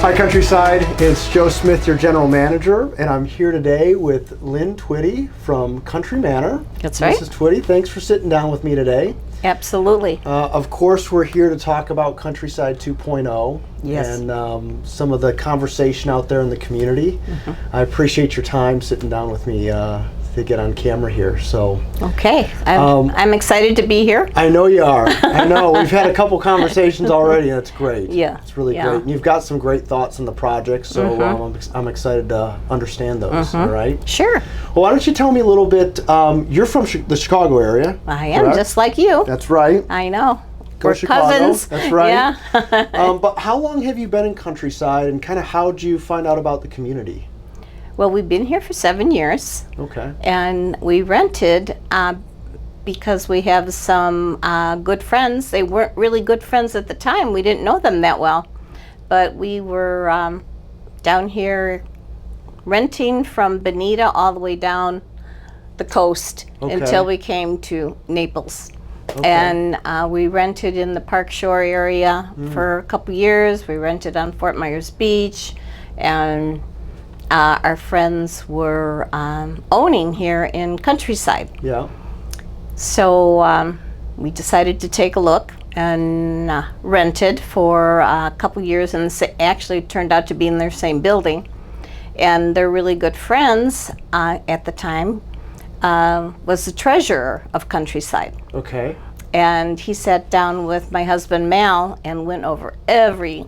Hi Countryside, it's Joe Smith, your general manager, and I'm here today with Lynne Twitty from Country Manor. That's right. Mrs. Twitty, thanks for sitting down with me today. Absolutely. Of course, we're here to talk about Countryside 2.0 Yes. and some of the conversation out there in the community. I appreciate your time sitting down with me to get on camera here. So Okay. I'm excited to be here. I know you are. I know. We've had a couple conversations already, and it's great. Yeah. It's really Yeah. great. And you've got some great thoughts on the project, so I'm excited to understand those, all right? Sure. Well, why don't you tell me a little bit, you're from the Chicago area. I am, correct? just like you. That's right. I know. Go We're Chicago. cousins. That's right. Yeah. But how long have you been in Countryside, and kind of how'd you find out about the community? Well, we've been here for 7 years, Okay. and we rented because we have some good friends. They weren't really good friends at the time. We didn't know them that well. But we were down here renting from Bonita all the way down the coast until we came to Naples. Okay. And we rented in the Park Shore area for a couple years. We rented on Fort Myers Beach, and our friends were owning here in Countryside. Yeah. So we decided to take a look and rented for a couple years, and actually turned out to be in their same building. And they're really good friends at the time. Was the treasurer of Countryside. Okay. And he sat down with my husband Mal and went over every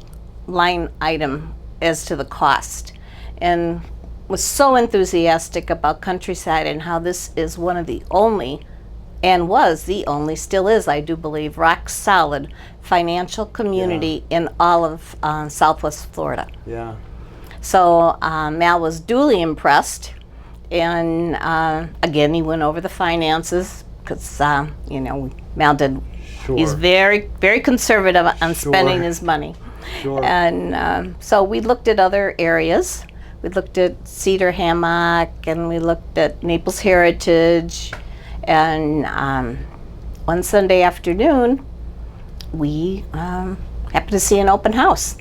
line item as to the cost, and was so enthusiastic about Countryside and how this is one of the only, and was the only, still is, I do believe, rock solid financial community in all of Southwest Florida. Yeah. So Mal was duly impressed, and again, he went over the finances because Mal did. Sure. He's very, very conservative on spending his money. Sure. And so we looked at other areas. We looked at Cedar Hammock, and we looked at Naples Heritage. And one Sunday afternoon, we happened to see an open house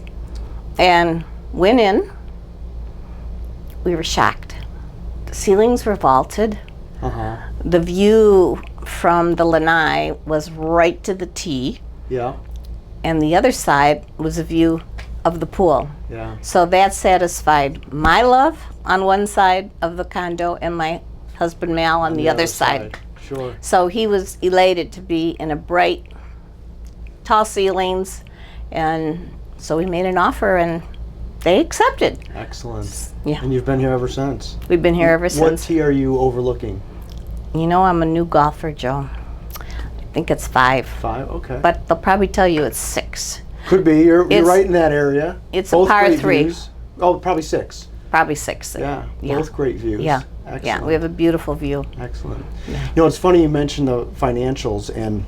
and went in. We were shocked. The ceilings were vaulted. The view from the lanai was right to the T. Yeah. And the other side was a view of the pool. Yeah. So that satisfied my love on one side of the condo and my husband Mal on the other side. Sure. So he was elated to be in a bright, tall ceilings, and so we made an offer and they accepted. Excellent. Yeah. And you've been here ever since? We've been here ever What since. tee are you overlooking? You know, I'm a new golfer, Joe. I think it's 5. 5? Okay. But they'll probably tell you it's 6. Could be. You're It's- right in that area. It's Both a par great 3. views. Oh, probably 6. Probably 6. Yeah. Yeah. Both great views. Yeah. Excellent. Yeah, we have a beautiful view. Excellent. You know, it's funny you mentioned the financials, and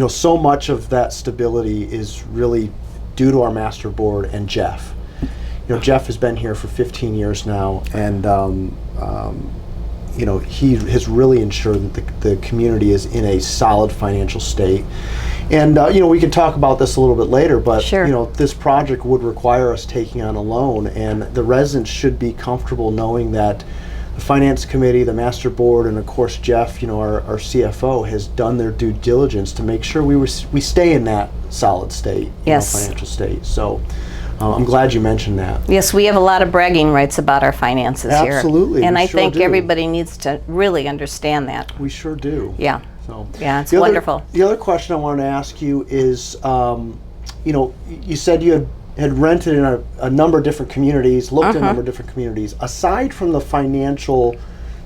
so much of that stability is really due to our master board and Jeff. Jeff has been here for 15 years now, and he has really ensured that the community is in a solid financial state. And we can talk about this a little bit later, but Sure. This project would require us taking on a loan, and the residents should be comfortable knowing that the finance committee, the master board, and of course Jeff, our CFO, has done their due diligence to make sure we stay in that solid state, financial state. So I'm glad you mentioned that. Yes, we have a lot of bragging rights about our finances here. Absolutely, And we I sure think do. everybody needs to really understand that. We sure do. Yeah. So Yeah, it's the other- wonderful. The other question I wanted to ask you is, you said you had rented in a number of different communities, looked at a number of different communities. Aside from the financial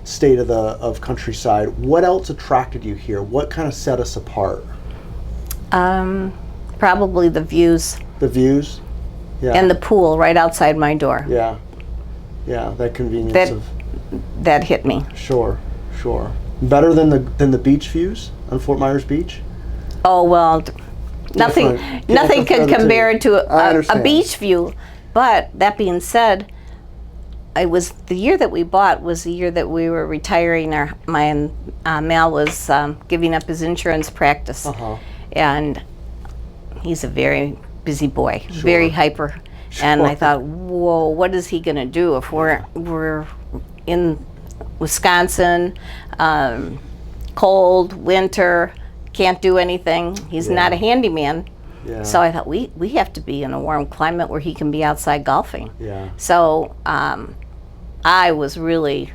state of Countryside, what else attracted you here? What kind of set us apart? Probably the views The views? Yeah. and the pool right outside my door. Yeah. Yeah, that convenience That- of That hit me. sure. Better than the beach views on Fort Myers Beach? Oh, well, nothing Different. nothing can Different compare too. to I a understand. beach view. But that being said, it was the year that we bought was the year that we were retiring. Mal was giving up his insurance practice, and he's a very busy boy, very hyper, And I Sure. thought, whoa, what is he going to do if we're in Wisconsin, cold, winter, can't do anything. He's not a handyman. Yeah. So I thought, we have to be in a warm climate where he can be outside golfing. Yeah. So I was really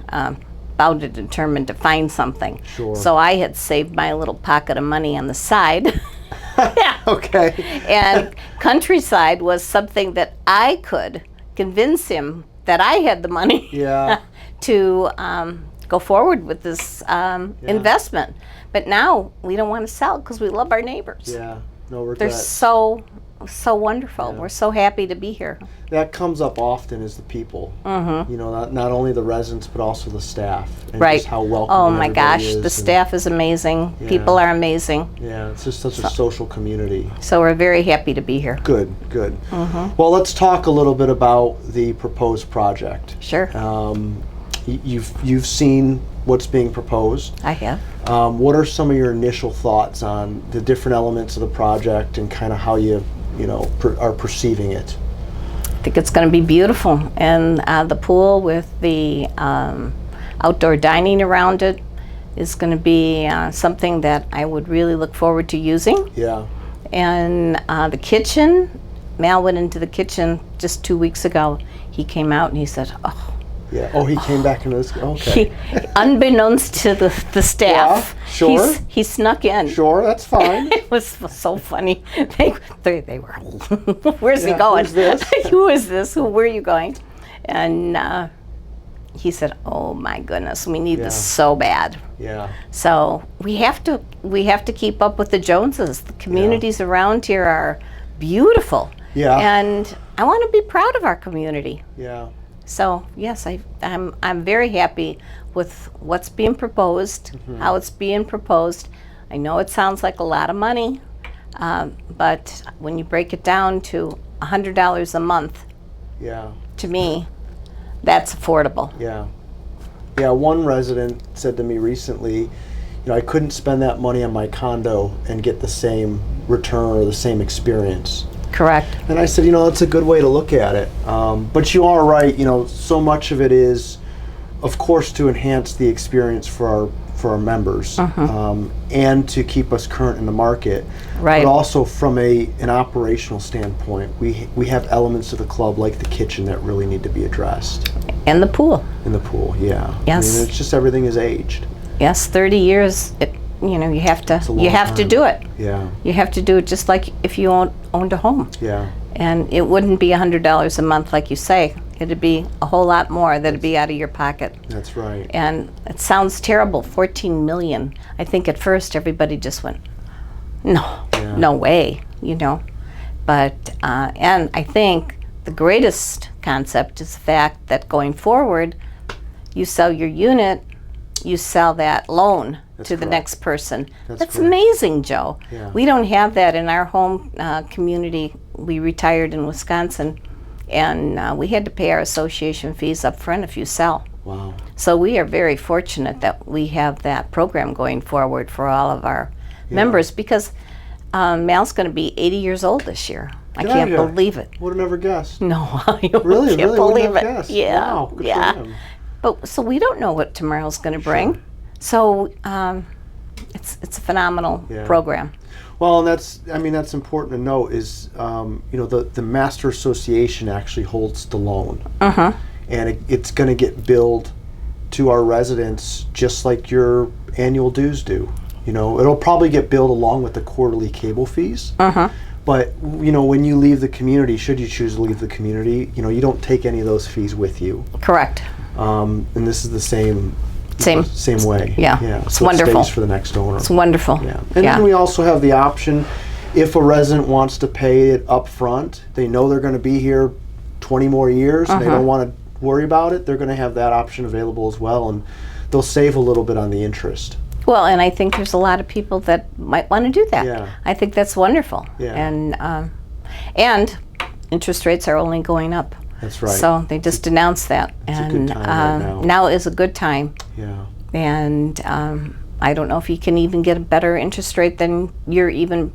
bound and determined to find something. Sure. So I had saved my little pocket of money on the side. Yeah. Okay. And countryside was something that I could convince him that I had the money Yeah. to go forward with this investment. But now we don't want to sell because we love our neighbors. Yeah. No They're regrets. so wonderful. Yeah. We're so happy to be here. That comes up often is the people. You know, not only the residents but also the staff. And Right. just how welcoming Oh my everybody gosh, is the and- staff is amazing. Yeah. People are amazing. Yeah, it's just such a social community. So we're very happy to be here. Good, good. Well, let's talk a little bit about the proposed project. Sure. You've seen what's being proposed. I have. What are some of your initial thoughts on the different elements of the project and kind of how you are perceiving it? I think it's going to be beautiful. And the pool with the outdoor dining around it is going to be something that I would really look forward to using. Yeah. And the kitchen, Mal went into the kitchen just 2 weeks ago. He came out and he said, oh, Yeah. Oh, he came back into this. Okay. unbeknownst to the staff, Yeah, sure. he snuck in. Sure, that's fine. It was so funny. They were, where's he Yeah, going? who's this? Who is this? Where are you going? And he said, oh my goodness, we need this Yeah. so bad. Yeah. So we have to keep up with the Joneses. The communities around here are beautiful. Yeah. And I want to be proud of our community. Yeah. So yes, I'm very happy with what's being proposed, how it's being proposed. I know it sounds like a lot of money, but when you break it down to $100 a month, Yeah. to me, that's affordable. Yeah. Yeah, one resident said to me recently, I couldn't spend that money on my condo and get the same return or the same experience. Correct. And I said, that's a good way to look at it. But you are right, so much of it is, of course, to enhance the experience for our members and to keep us current in the market. Right. But also from an operational standpoint, we have elements of the club like the kitchen that really need to be addressed. And the pool. In the pool, yeah. Yes. I mean, it's just everything is aged. Yes, 30 years. You have a long to time. do it. Yeah. You have to do it just like if you owned a home. Yeah. And it wouldn't be $100 a month like you say. It'd be a whole lot more that'd be out of your pocket. That's right. And it sounds terrible, 14 million. I think at first everybody just went, no way, But, and I think the greatest concept is the fact that going forward, you sell your unit, you sell that loan to the correct. next person. That's correct. amazing, Joe. Yeah. We don't have that in our home community. We retired in Wisconsin, and we had to pay our association fees up front if you sell. Wow. So we are very fortunate that we have that program going forward for all of our members because Mal's going to be 80 years old this year. I can't believe it. Would have never guessed. No, I Really, can't really believe wouldn't it. have guessed. Yeah, Wow, good yeah. for him. But so we don't know what tomorrow's going to bring. So it's a phenomenal program. Well, and that's important to note is, the Master Association actually holds the loan. And it's going to get billed to our residents just like your annual dues do. It'll probably get billed along with the quarterly cable fees. But, when you leave the community, should you choose to leave the community, you don't take any of those fees with you. Correct. And this is the same way. Yeah. It's wonderful. It stays for the next owner. It's wonderful. Yeah. And then we also have the option, if a resident wants to pay it up front, they know they're going to be here 20 more years, and they don't want to worry about it, they're going to have that option available as well, and they'll save a little bit on the interest. Well, and I think there's a lot of people that might want to do that. Yeah. I think that's wonderful. Yeah. And interest rates are only going up. That's right. So they just announced that. It's a And good time right now. now is a good time. Yeah. And I don't know if you can even get a better interest rate than you're even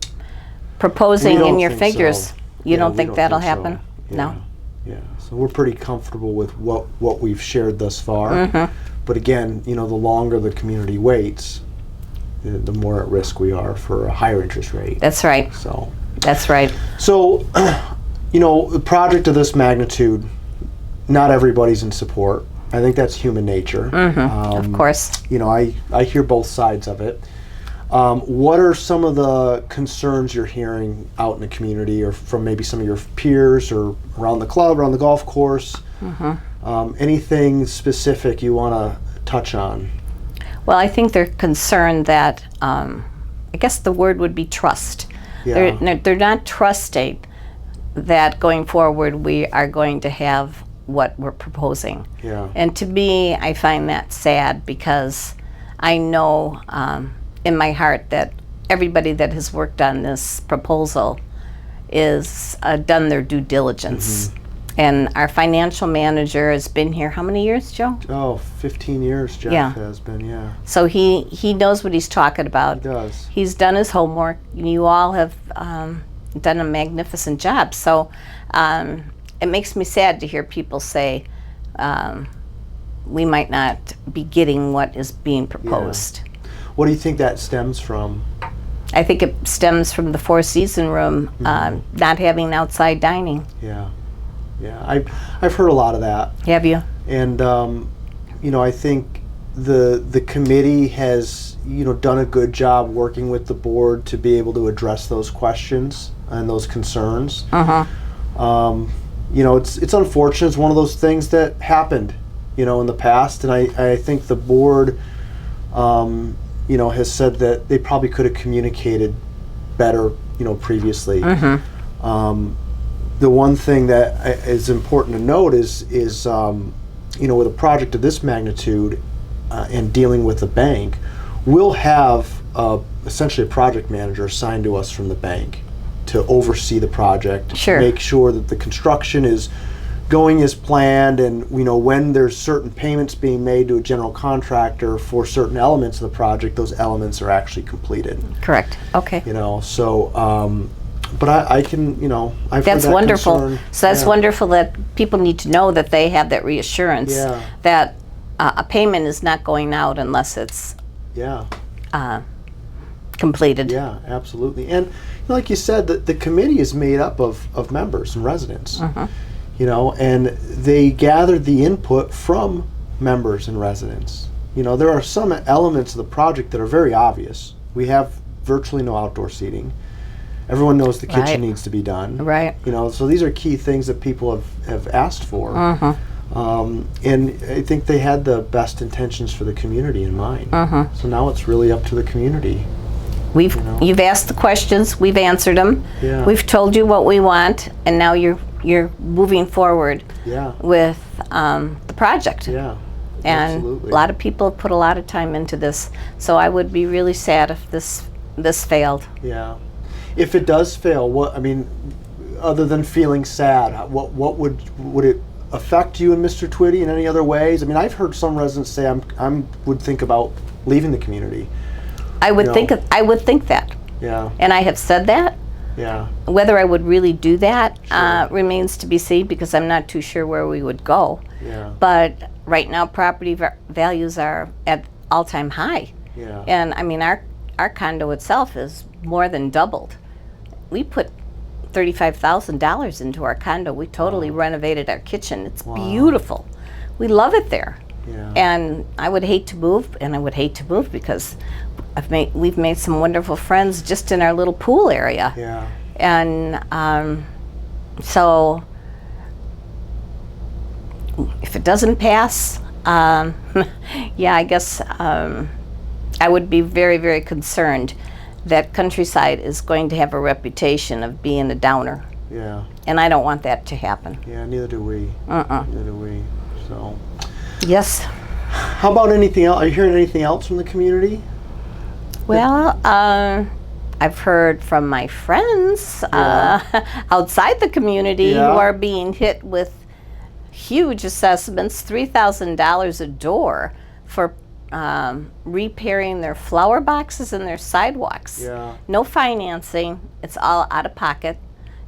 proposing We don't in your think figures. so. You Yeah, don't we think don't that'll think so. happen? Yeah. No. Yeah, so we're pretty comfortable with what we've shared thus far. Mm-hmm. But again, the longer the community waits, the more at risk we are for a higher interest rate. That's right. So, That's right. so a project of this magnitude, not everybody's in support. I think that's human nature. Of course. I hear both sides of it. What are some of the concerns you're hearing out in the community, or from maybe some of your peers, or around the club, around the golf course? Anything specific you want to touch on? Well, I think they're concerned that, I guess the word would be trust. Yeah. They're not trusting that going forward we are going to have what we're proposing. Yeah. And to me, I find that sad, because I know in my heart that everybody that has worked on this proposal is done their due diligence. And our financial manager has been here how many years, Joe? Oh, 15 years Jeff Yeah. has been, yeah. So he knows what he's talking about. He does. He's done his homework. You all have done a magnificent job. So it makes me sad to hear people say we might not be getting what is being proposed. What do you think that stems from? I think it stems from the Four Season Room not having outside dining. Yeah. Yeah, I've heard a lot of that. Have you? And I think the committee has done a good job working with the board to be able to address those questions and those concerns. It's unfortunate. It's one of those things that happened in the past, and I think the board has said that they probably could have communicated better previously. The one thing that is important to note is with a project of this magnitude and dealing with a bank, we'll have essentially a project manager assigned to us from the bank to oversee the project, Sure. make sure that the construction is going as planned, and when there's certain payments being made to a general contractor for certain elements of the project, those elements are actually completed. Correct. Okay. But I can, I've That's heard that wonderful. concern. So that's wonderful that people need to know that they have that reassurance Yeah. that a payment is not going out unless it's Yeah, completed. yeah, absolutely. And like you said, the committee is made up of members and residents. And they gathered the input from members and residents. There are some elements of the project that are very obvious. We have virtually no outdoor seating. Everyone knows the kitchen Right. needs to be done. Right. So these are key things that people have asked for. And I think they had the best intentions for the community in mind. So now it's really up to the community. You've asked the questions, we've answered them. Yeah. We've told you what we want, and now you're moving forward Yeah. with the project. Yeah. And Absolutely. a lot of people have put a lot of time into this. So I would be really sad if this failed. Yeah. If it does fail, other than feeling sad, what would it affect you and Mr. Twitty in any other ways? I've heard some residents say would think about leaving the community. I would think that. Yeah. And I have said that. Yeah. Whether I would really do that Sure. remains to be seen, because I'm not too sure where we would go. Yeah. But right now, property values are at all-time high. Yeah. And our condo itself is more than doubled. We put $35,000 into our condo. We totally renovated our kitchen. It's beautiful. We love it there. Yeah. And I would hate to move, because we've made some wonderful friends just in our little pool area. Yeah. And so if it doesn't pass, I guess I would be very, very concerned that Countryside is going to have a reputation of being a downer. Yeah. And I don't want that to happen. Yeah. Neither do we. Neither do we. So. Yes. How about anything else? Are you hearing anything else from the community? Well, I've heard from my friends outside the community who are being hit with huge assessments, $3,000 a door for repairing their flower boxes and their sidewalks. Yeah. No financing. It's all out of pocket.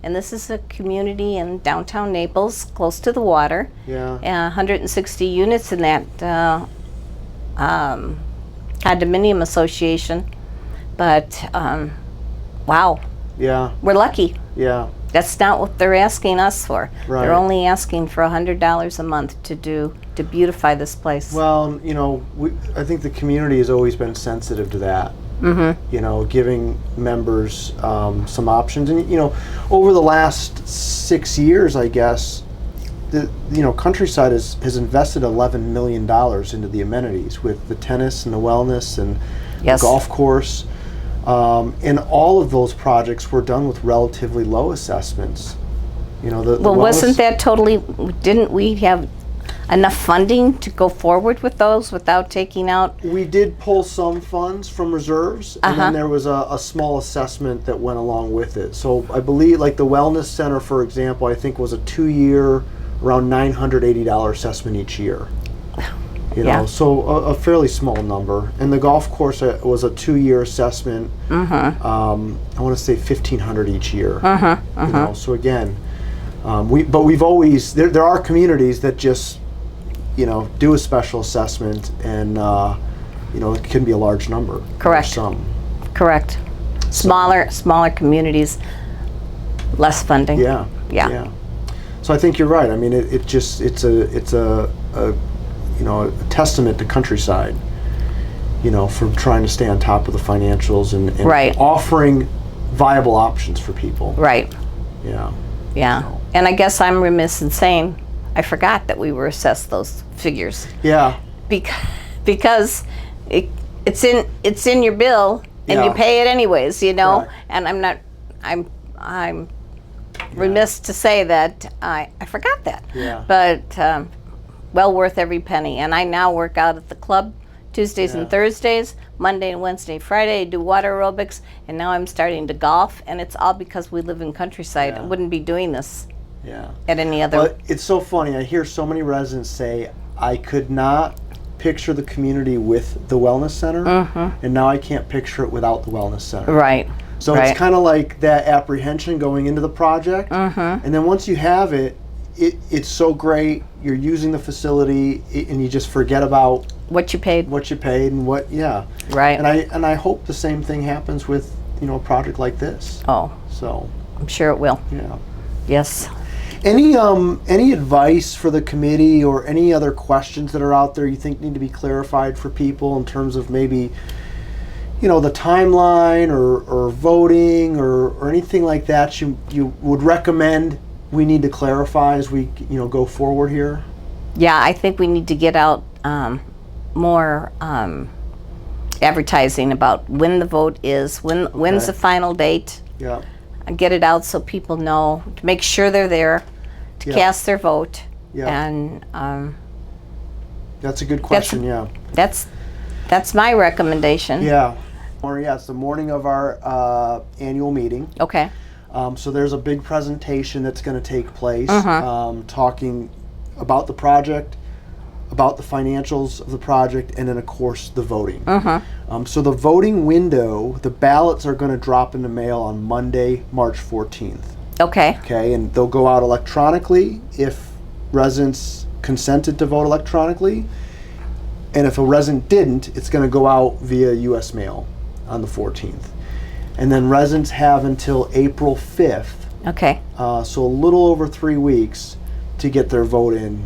And this is a community in downtown Naples, close to the water. Yeah. 160 units in that condominium association. But wow, Yeah. we're lucky. Yeah. That's not what they're asking us for. Right. They're only asking for $100 a month to beautify this place. Well, you know, I think the community has always been sensitive to that. Mm-hmm. You know, giving members some options, and you know, over the last 6 years, I guess, Countryside has invested $11 million into the amenities with the tennis and the wellness and Yes. the golf course. And all of those projects were done with relatively low assessments. You know, the Well, wasn't wellness- that totally, didn't we have enough funding to go forward with those without taking out? We did pull some funds from reserves, and then there was a small assessment that went along with it. So I believe, like the Wellness Center, for example, I think was a 2-year, around $980 assessment each year. You know, Yeah. so a fairly small number. And the golf course was a 2-year assessment. I want to say $1,500 each year. You know, so again, we've always there are communities that just do a special assessment, and it can be a large number. Correct. For some. Correct. Smaller communities, less funding. Yeah. Yeah. So I think you're right. I mean, it's a testament to Countryside, for trying to stay on top of the financials and Right. offering viable options for people. Right. Yeah. Yeah. So. And I guess I'm remiss in saying I forgot that we were assessed those figures Yeah. because it's in your bill and you Yeah. pay it anyways, Correct. And I'm remiss to say that I forgot that. Yeah. But well worth every penny. And I now work out at the club Tuesdays Yeah. and Thursdays, Monday and Wednesday, Friday. I do water aerobics, and now I'm starting to golf. And it's all because we live in Countryside. Yeah. I wouldn't be doing this Yeah. at any other. But it's so funny. I hear so many residents say, I could not picture the community with the wellness center, and now I can't picture it without the wellness center. Right. So right. it's kind of like that apprehension going into the project, and then once you have it, it's so great. You're using the facility, and you just forget about what you paid. and Right. And I hope the same thing happens with a project like this. Oh, So I'm sure it will. yeah. Yes. Any advice for the committee, or any other questions that are out there you think need to be clarified for people in terms of maybe the timeline or voting or anything like that you would recommend we need to clarify as we go forward here? Yeah, I think we need to get out more advertising about when the vote is, when's the final date, Yeah. and get it out so people know, to make sure they're there to Yeah. cast their vote. Yeah. And That's a good question. Yeah. that's my recommendation. Yeah. Or it's the morning of our annual meeting. Okay. So there's a big presentation that's going to take place, talking about the project, about the financials of the project, and then of course the voting. So the voting window, the ballots are going to drop in the mail on Monday, March 14th. Okay. Okay, and they'll go out electronically if residents consented to vote electronically. And if a resident didn't, it's going to go out via U.S. mail on the 14th. And then residents have until April 5th, Okay. so a little over 3 weeks, to get their vote in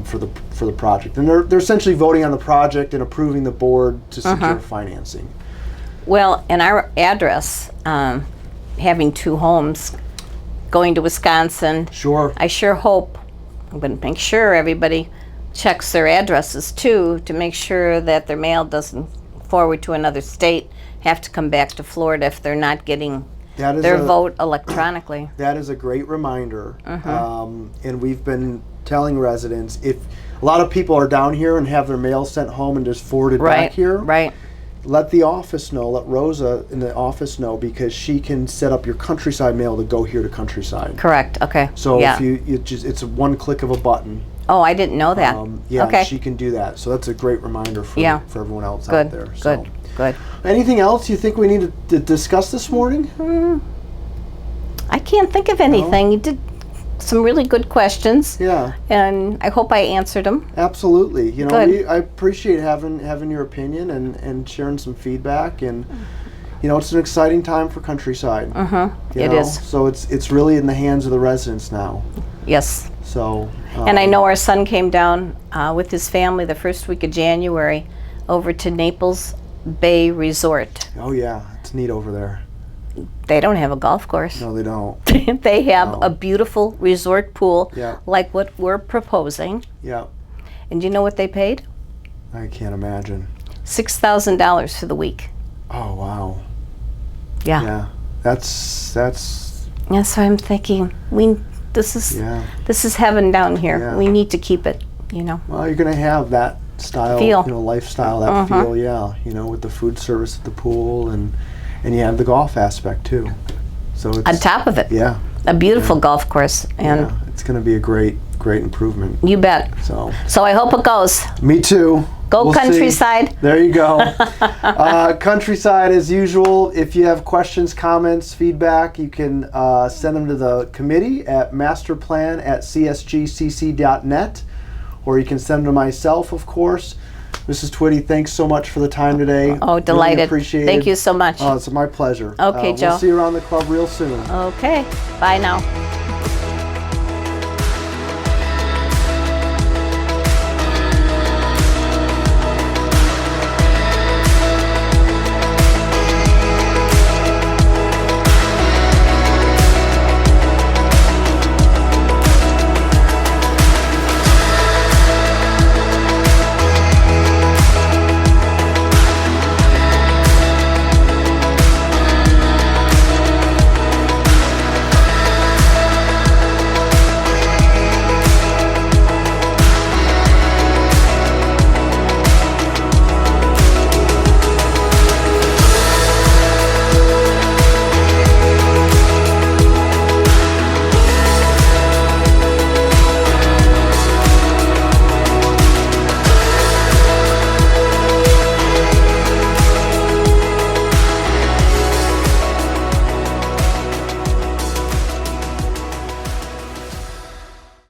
for the project. And they're essentially voting on the project and approving the board to secure financing. Well, and our address, having 2 homes, going to Wisconsin, Sure. I sure hope, I'm going to make sure everybody checks their addresses too, to make sure that their mail doesn't forward to another state, have to come back to Florida if they're not getting That is their vote electronically. That is a great reminder. And we've been telling residents, if a lot of people are down here and have their mail sent home and just forwarded back here, Right. let the office know, let Rosa in the office know, because she can set up your Countryside mail to go here to Countryside. Correct. Okay. So yeah. if it's a one click of a button. Oh, I didn't know that. Okay. She can do that. So that's a great reminder for everyone else Good. out there. Good. So. Good. Anything else you think we need to discuss this morning? I can't think of anything. You did some really good questions. Yeah. And I hope I answered them. Absolutely. You know, Good. I appreciate having your opinion and sharing some feedback, and you know, it's an exciting time for Countryside. It is. So it's really in the hands of the residents now. Yes. So. And I know our son came down with his family the first week of January over to Naples Bay Resort. Oh yeah, it's neat over there. They don't have a golf course. No, they don't. They have No. a beautiful resort pool Yeah. like what we're proposing. Yeah. And do you know what they paid? I can't imagine. $6,000 for the week. Oh wow. Yeah. Yeah. That's That's why I'm thinking this is heaven down here. Yeah. We need to keep it, you know. well, you're gonna have that style, Feel. you know, lifestyle, that feel, yeah. You know, with the food service at the pool, and you have the golf aspect too. So it's On top of it, yeah, a beautiful golf course, and yeah. It's gonna be a great improvement. you bet. So I hope it goes. Me too. Go We'll see. Countryside. There you go. Countryside, as usual. If you have questions, comments, feedback, you can send them to the committee at masterplan@csgcc.net, or you can send them to myself, of course. Mrs. Twitty, thanks so much for the time today. Oh, delighted. Really appreciate it. Thank you so much. Oh, it's my pleasure. Okay, Joe. We'll see you around the club real soon. Okay. Bye now.